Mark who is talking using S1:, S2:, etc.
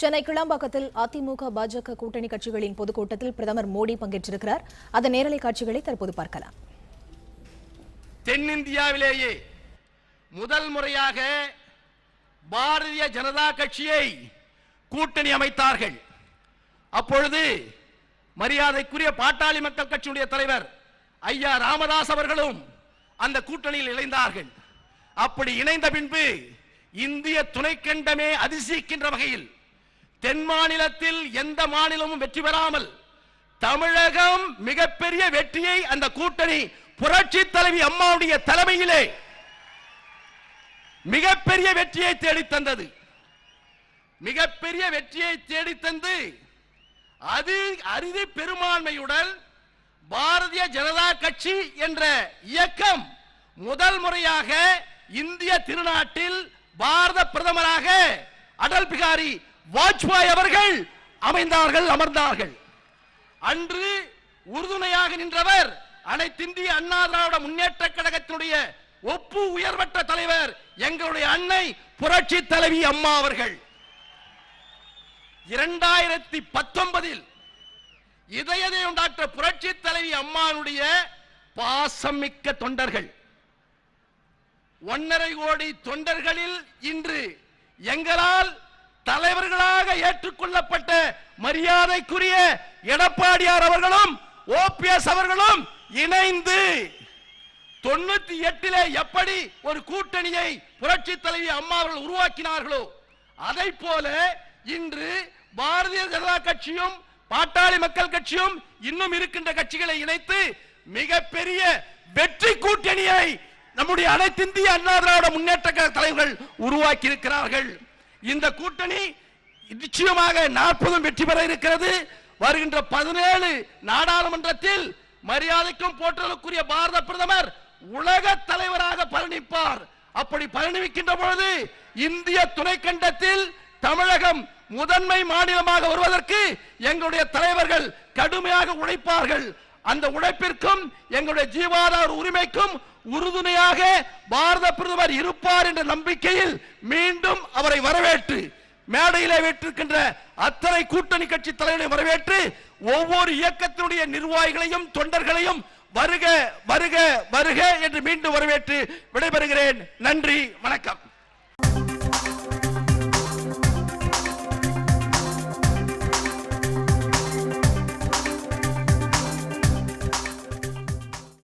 S1: சென்னை கிளாம்பாக்கத்தில் அதிமுக பாஜக கூட்டணி கட்சிகளின் பொதுக்கூட்டத்தில் பிரதமர் மோடி பங்கேற்றிருக்கிறார். அதன் நேரலை காட்சிகளை தற்போது பார்க்கலாம்.
S2: தென்னிந்தியாவிலேயே முதல் முறையாக பாரதிய ஜனதா கட்சியை கூட்டணி அமைத்தார்கள். அப்பொழுது மரியாதைக்குரிய பாட்டாளி மக்கள் கட்சியுடைய தலைவர் ஐயா ராமதாஸ் அவர்களும் அந்த கூட்டணியில் இணைந்தார்கள். அப்படி இணைந்த பின்பு இந்திய துணைக்கண்டமே அதிசயிக்கின்ற வகையில் தென் மாநிலத்தில் எந்த மாநிலமும் வெற்றி பெறாமல் தமிழகம் மிகப்பெரிய வெற்றியை அந்த கூட்டணி புரட்சி தலைவி அம்மாவுடைய தலைமையிலே மிகப்பெரிய வெற்றியை தேடித்தந்தது. மிகப்பெரிய வெற்றியை தேடித்தந்து அது அறுதி பெரும்பான்மையுடன் பாரதிய ஜனதா கட்சி என்ற இயக்கம் முதல் முறையாக இந்திய திருநாட்டில் பாரத பிரதமராக அடல் பிகாரி வாஜ்பாய் அவர்கள் அமர்ந்தார்கள். அன்று உறுதுணையாக நின்றவர் அனைத்திந்திய அண்ணா திராவிட முன்னேற்ற கழகத்தினுடைய ஒப்பு உயர்வற்ற தலைவர் எங்களுடைய அன்னை புரட்சி தலைவி அம்மா அவர்கள். 2019 இதயம் டாக்டர் புரட்சி தலைவி அம்மானுடைய பாசமிக்க தொண்டர்கள் 1.5 கோடி தொண்டர்களில் இன்று எங்களால் தலைவர்களாக ஏற்றுக்கொள்ளப்பட்ட மரியாதைக்குரிய எடப்பாடியார் அவர்களும் ஓபிஎஸ் அவர்களும் இணைந்து 98 எப்படி ஒரு கூட்டணியை புரட்சி தலைவி அம்மா அவர்கள் உருவாக்கினார்களோ அதை போல இன்று பாரதிய ஜனதா கட்சியும் பாட்டாளி மக்கள் கட்சியும் இன்னும் இருக்கின்ற கட்சிகளை இணைத்து மிகப்பெரிய வெற்றி கூட்டணியை நம்முடைய அனைத்திந்திய அண்ணா திராவிட முன்னேற்ற கழக தலைவர்கள் உருவாக்கி இருக்கிறார்கள். இந்த கூட்டணி நிச்சயமாக 40 வெற்றி பெற இருக்கிறது. வருகின்ற 17 நாடாளுமன்றத்தில் மரியாதைக்கும் போற்றலுக்குரிய பாரத பிரதமர் உலக தலைவராக பரிணிப்பார். அப்படி பரிணிக்கின்ற பொழுது இந்திய துணைக்கண்டத்தில் தமிழகம் முதன்மை மாநிலமாக வருவதற்கு எங்களுடைய தலைவர்கள் கடுமையாக உழைப்பார்கள். அந்த உழைப்பிற்கும் எங்களுடைய ஜீவாதார உரிமைக்கும் உறுதுணையாக பாரத பிரதமர் இருப்பார் என்ற நம்பிக்கையில் மீண்டும் அவரை வரவேற்று மேடையிலே வீட்டிருக்கின்ற அத்தனை கூட்டணி கட்சி தலைவர்களை வரவேற்று ஒவ்வொரு இயக்கத்தினுடைய நிர்வாகிகளையும் தொண்டர்களையும் வருக வருக வருக என்று மீண்டும் வரவேற்று விடைபெறுகிறேன். நன்றி, வணக்கம்.